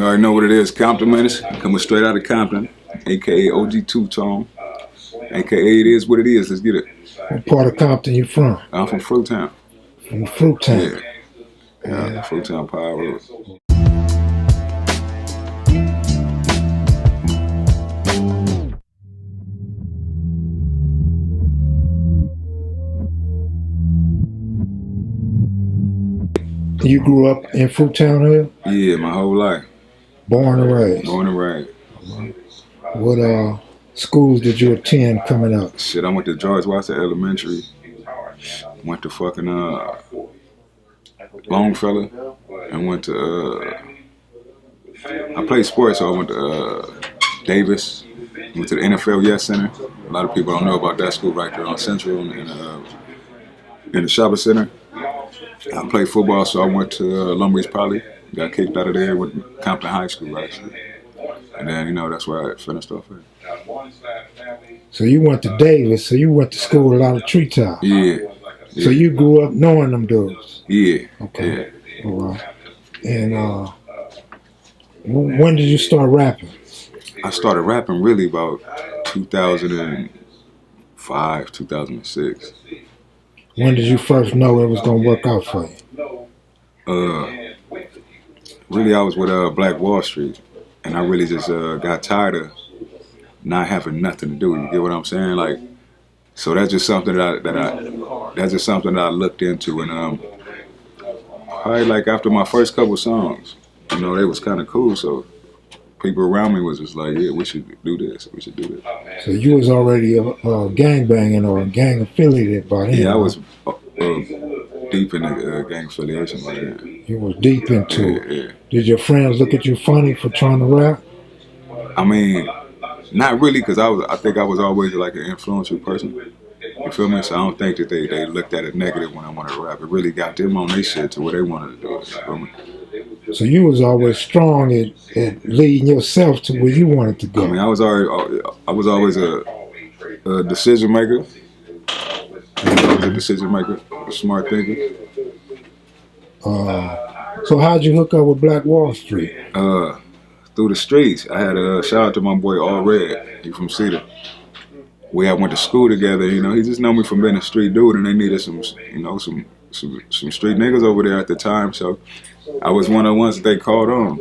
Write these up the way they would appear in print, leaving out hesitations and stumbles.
already know what it is. Compton Menace, coming straight out of Compton, aka OG Two-Tone, aka it is what it is. Let's get it. What part of Compton you from? I'm from Fruittown. From Fruittown? Yeah, Fruittown Power Road. You grew up in Fruittown here? Yeah, my whole life. Born and raised? Born and raised. What schools did you attend coming up? Shit, I went to George Washington Elementary. Went to fucking Longfellow. And went to I played sports, so I went to Davis. Went to the NFL Yes Center. A lot of people don't know about that school right there on Central and in the shopping center. I played football, so I went to Lumber's Poly. Got kicked out of there with Compton High School, actually. And then, you know, that's where I finished off at. So you went to Davis, so you went to school with a lot of Treetop. Yeah. So you grew up knowing them dudes? Yeah. Okay. Yeah. All right. And when did you start rapping? I started rapping really about 2005, 2006. When did you first know it was going to work out for you? Really, I was with Black Wall Street, and I really just got tired of not having nothing to do. You get what I'm saying? Like, so that's just something that I looked into, and probably like after my first couple songs, you know, they was kind of cool. So people around me was just like, yeah, we should do this. We should do this. So you was already gang banging or gang affiliated by then? Yeah, I was deep in the gang affiliation by then. You was deep into it. Yeah. Did your friends look at you funny for trying to rap? I mean, not really, because I think I was always like an influential person. You feel me? So I don't think that they looked at it negative when I wanted to rap. It really got them on their shit to where they wanted to do it. You feel me? So you was always strong at leading yourself to where you wanted to go. I mean, I was always a decision maker. I was a decision maker, a smart thinker. So how'd you hook up with Black Wall Street? Through the streets. I had a shout out to my boy All Red. He from Cedar. We had went to school together. You know, he just know me from being a street dude, and they needed some street niggas over there at the time. So I was one of the ones that they called on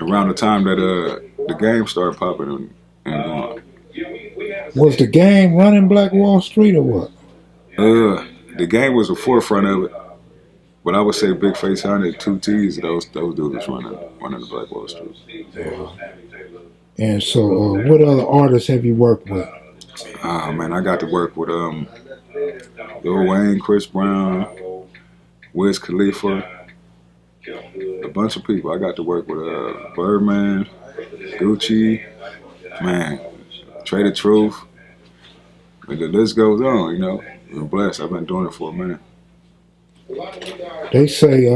around the time that the game started popping and going. Was the game running Black Wall Street or what? The game was the forefront of it. But I would say Big Face Hunter, 2 T's, those dudes was running the Black Wall Street. Yeah. And so what other artists have you worked with? Man, I got to work with Lil Wayne, Chris Brown, Wiz Khalifa, a bunch of people. I got to work with Birdman, Gucci, man, Trae Tha Truth. And the list goes on, you know. I'm blessed. I've been doing it for a minute. They say,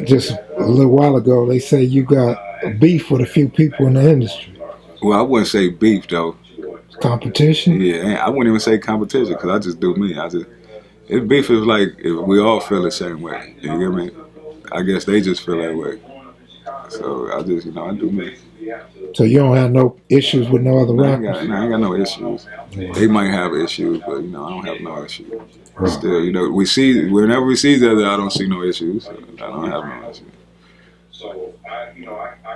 just a little while ago, they say you got a beef with a few people in the industry. Well, I wouldn't say beef, though. Competition? Yeah, I wouldn't even say competition, because I just do me. If beef is like, if we all feel the same way, you get me? I guess they just feel that way. So I just, I do me. So you don't have no issues with no other rappers? I ain't got no issues. Yeah. They might have issues, but I don't have no issues. Right. Still, whenever we see each other, I don't see no issues. I don't have no issues. So I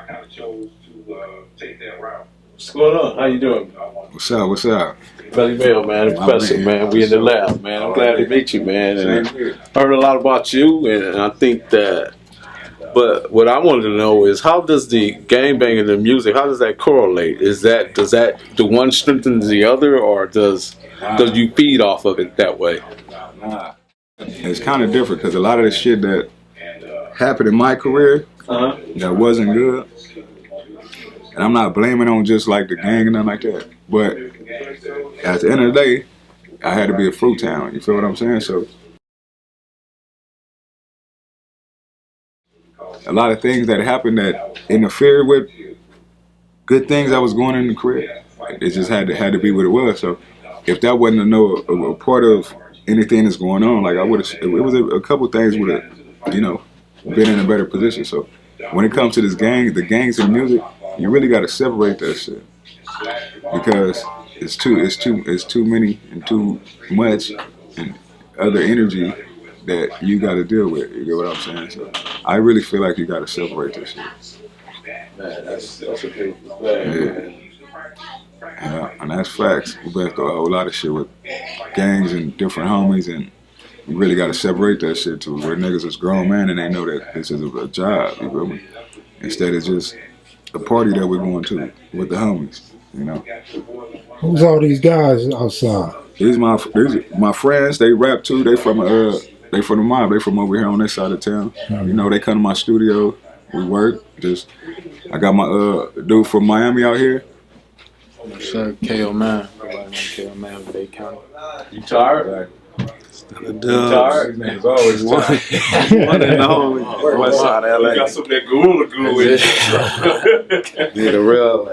kind of chose to take that route. What's going on? How you doing? What's up? Belly Melle, man, the professor, man. We in the lab, man. I'm glad to meet you, man. And I heard a lot about you, and I think that. But what I wanted to know is, how does the gang banging and the music, how does that correlate? Does the one strengthen the other, or does you feed off of it that way? Nah. It's kind of different, because a lot of the shit that happened in my career that wasn't good, and I'm not blaming on just like the gang and nothing like that, but at the end of the day, I had to be a Fruittown. You feel what I'm saying? So a lot of things that happened that interfered with good things that was going on in the career, it just had to be what it was. So if that wasn't a part of anything that's going on, like I would have, it was a couple things would have, been in a better position. So when it comes to this gang, the gangs and music, you really got to separate that shit because it's too many and too much and other energy that you got to deal with. You get what I'm saying? So I really feel like you got to separate this shit. Man, that's a beautiful thing. Yeah, and that's facts. We've been through a whole lot of shit with gangs and different homies, and you really got to separate that shit to where niggas is grown man and they know that this is a job, you feel me? Instead of just a party that we're going to with the homies, you know? Who's all these guys outside? These my friends, they rap too, they from the mob, they from over here on this side of town. You know, they come to my studio, we work, I got my dude from Miami out here. Sir, Kev Mac. Kev Mac, Bay County. You tired? You tired? He's always tired. One and only. West side of LA. You got some of that gorilla glue in Yeah, the real.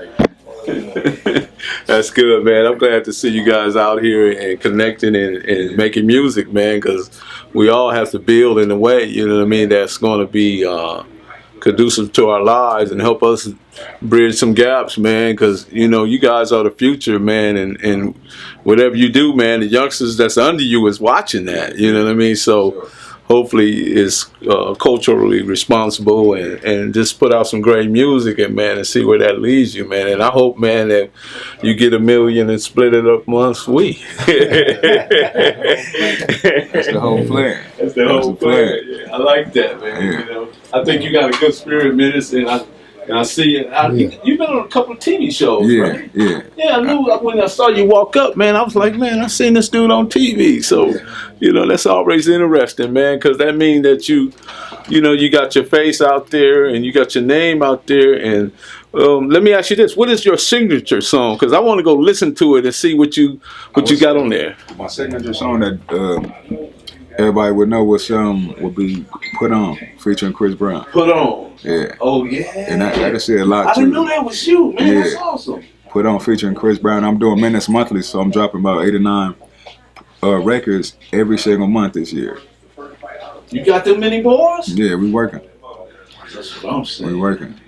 That's good, man. I'm glad to see you guys out here and connecting and making music, man, because we all have to build in a way, you know what I mean, that's going to be conducive to our lives and help us bridge some gaps, man, because, you know, you guys are the future, man, and whatever you do, man, the youngsters that's under you is watching that, you know what I mean? So hopefully it's culturally responsible and just put out some great music and, man, and see where that leads you, man. And I hope, man, that you get $1 million and split it up amongst we. That's the whole plan. That's the whole plan. Yeah, I like that, man. Yeah. You know, I think you got a good spirit, Menace, and I see it. You've been on a couple of TV shows, right? Yeah, I knew when I saw you walk up, man, I was like, man, I seen this dude on TV. So, you know, that's always interesting, man, because that means that you know, you got your face out there and you got your name out there. And let me ask you this: what is your signature song? Because I want to go listen to it and see what you got on there. My signature song that everybody would know would be "Put On" featuring Chris Brown. Put On. Yeah. Oh yeah. And I can say a lot. I didn't know that was you, man. Yeah. That's awesome. Put On featuring Chris Brown. I'm doing Menace monthly, so I'm dropping about 8 or 9 records every single month this year. You got them many boys? Yeah, we working. That's what I'm saying. We working.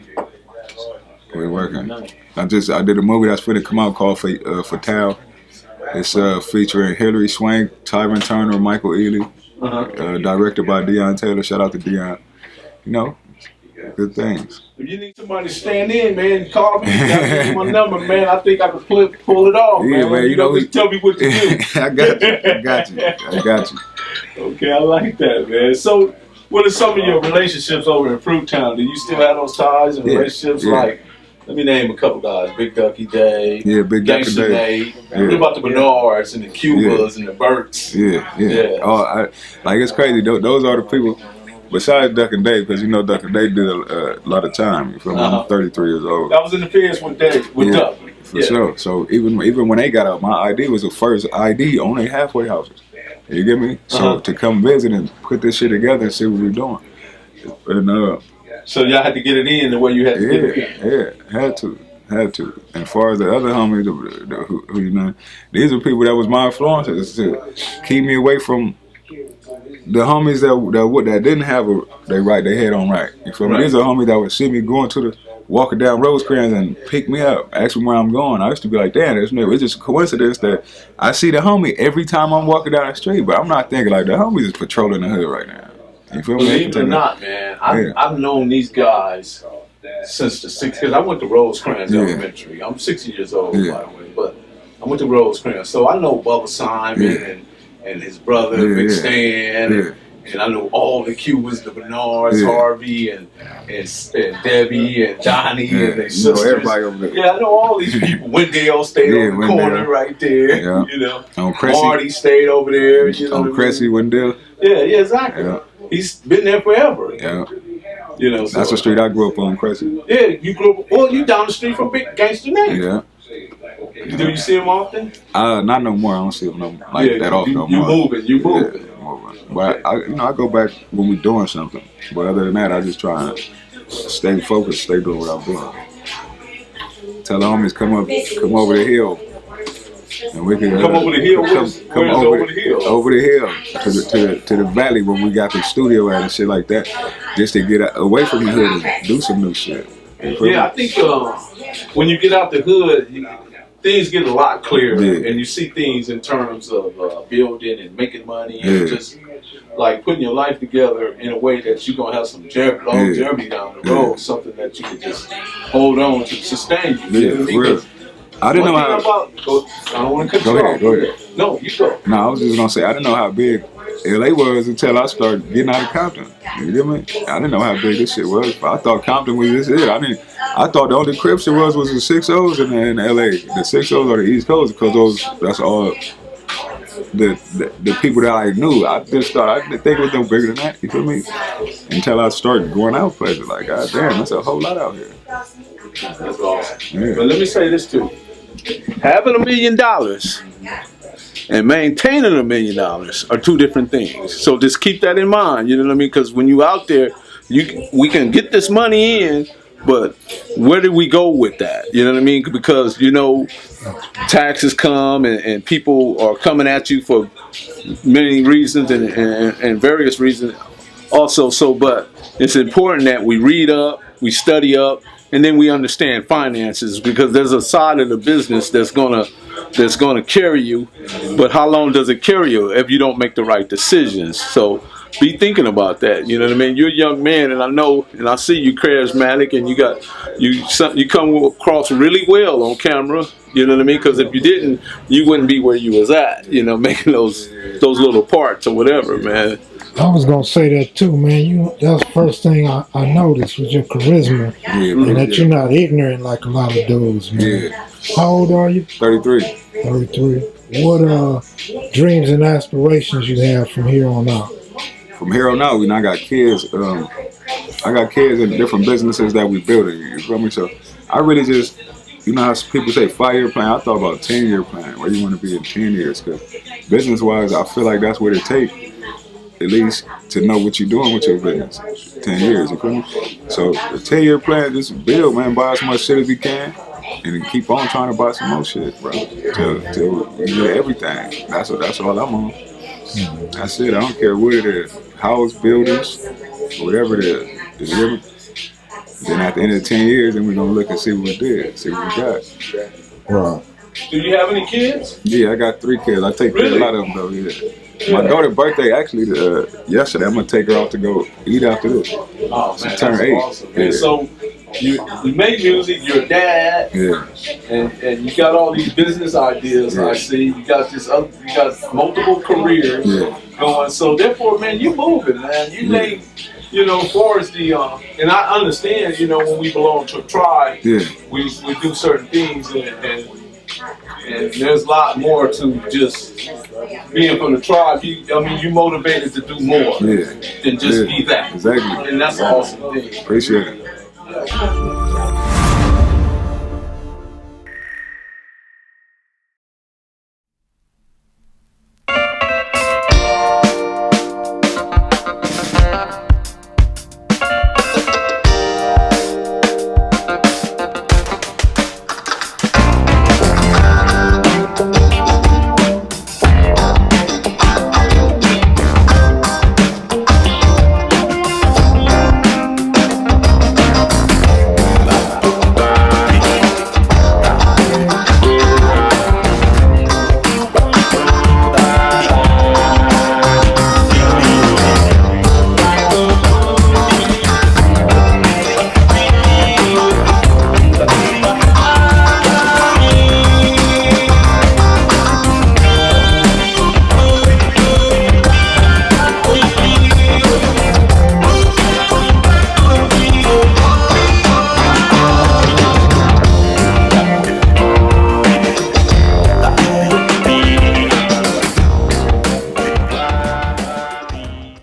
I did a movie that's finna come out called Fatal. It's featuring Hilary Swank, Tyron Turner, Michael Ealy, directed by Deion Taylor. Shout out to Deion. You know, good things. If you need somebody to stand in, man, call me. You got my number, man. I think I can pull it off, Yeah, man. You know, just tell me what to do. I got you. Okay, I like that, man. So, what are some of your relationships over in Fruittown? Do you still have those ties and relationships? Like, let me name a couple guys: Big Ducky Day, Big Ducky Day. What about the Bernards and the Cubas and the Burks? Yeah. Oh, like it's crazy. Those are the people. Besides Duck and Dave, because you know Duck and Dave did a lot of time. You feel me? I'm 33 years old. I was in the feds with Duck. For sure. So even when they got out, my ID was the first ID on their halfway houses. You get me? So to come visit and put this shit together and see what we're doing. And so y'all had to get it in the way you had to get it in. Yeah, had to. And as far as the other homies, who you know, these are people that was my influences to keep me away from the homies that didn't have their head on right. You feel me? These are homies that would see me walking down Rosecrans and pick me up, ask me where I'm going. I used to be like, damn, it's just a coincidence that I see the homie every time I'm walking down the street, but I'm not thinking like the homies is patrolling the hood right now. You feel me? Believe it or not, man, I've known these guys since the 60s, because I went to Rosecrans Elementary. I'm 60 years old, by the way, but I went to Rosecrans. So I know Bubba Simon and his brother, Big Stan, and I know all the Cubans, the Bernards, Harvey, and Debbie, and Johnny, and their sisters. Everybody over there. Yeah, I know all these people. Wendell stayed on the corner right there. Yeah. You know, Marty stayed over there. You know, on Cressy, Wendell. Yeah, exactly. Yeah. He's been there forever. Yeah. You know, that's the street I grew up on, Cressy. Yeah, you grew up. Well, you down the street from Big Gangster Nate. Yeah. Do you see him often? Not no more. I don't see him that often no more. You moving. Yeah, but I go back when we're doing something. But other than that, I just try and stay focused, stay doing what I'm doing. Tell the homies come over the hill. and we can Come over the hill. Come over the hill. Over the hill to the valley where we got the studio at and shit like that, just to get away from the hood and do some new shit. Yeah, I think when you get out the hood, things get a lot clearer, and you see things in terms of building and making money, and just like putting your life together in a way that you're gonna have some longevity down the road, something that you can just hold on to sustain you. Yeah, real. I didn't know how. I don't want to cut you off. Go ahead. No, you go. No, I was just gonna say I didn't know how big LA was until I started getting out of Compton. You get me? I didn't know how big this shit was. I thought Compton was just it. I thought the only Crips there was the 6-0s in LA. The 6-0s are the East Coast because that's all the people that I knew. I just thought I didn't think it was no bigger than that. You feel me? Until I started going out places like, God damn, that's a whole lot out here. That's awesome. Yeah. But let me say this too: having $1 million and maintaining $1 million are two different things. So just keep that in mind. You know what I mean? Because when you out there, we can get this money in, but where do we go with that? You know what I mean? Because taxes come and people are coming at you for many reasons and various reasons also. So, but it's important that we read up, we study up, and then we understand finances, because there's a side of the business that's gonna carry you, but how long does it carry you if you don't make the right decisions? So be thinking about that. You know what I mean? You're a young man, and I know, and I see you charismatic, and you come across really well on camera. You know what I mean? Because if you didn't, you wouldn't be where you was at. Making those little parts or whatever, man. I was gonna say that too, man. That's the first thing I noticed was your charisma, and that you're not ignorant like a lot of dudes, man. Yeah. How old are you? 33. 33. What dreams and aspirations you have from here on out? From here on out, I got kids. I got kids in different businesses that we building. You feel me? So I really just, how people say 5-year plan. I thought about 10-year plan. Where you want to be in 10 years? Because business-wise, I feel like that's what it takes. At least to know what you're doing with your business. 10 years, you feel me? So the 10-year plan, just build, man, buy as much shit as you can, and then keep on trying to buy some more shit, bro. Till you get everything. That's all I'm on. That's it. I don't care what it is. House, buildings, whatever it is. Then at the end of 10 years, then we're gonna look and see what we did, see what we got. Right. Do you have any kids? Yeah, I got 3 kids. I take care of a lot of them though. Yeah. My daughter's birthday actually yesterday. I'm gonna take her out to go eat after this. Oh man, turn 8. Awesome. Yeah. And so you make music. You're a dad. Yeah. And you got all these business ideas. Yeah. I see. You got you got multiple careers going. So therefore, man, you moving, man. You made. Far as the and I understand. When we belong to a tribe, we do certain things and there's a lot more to just being from the tribe. You motivated to do more than just be that. Exactly. And that's an awesome thing. Appreciate it.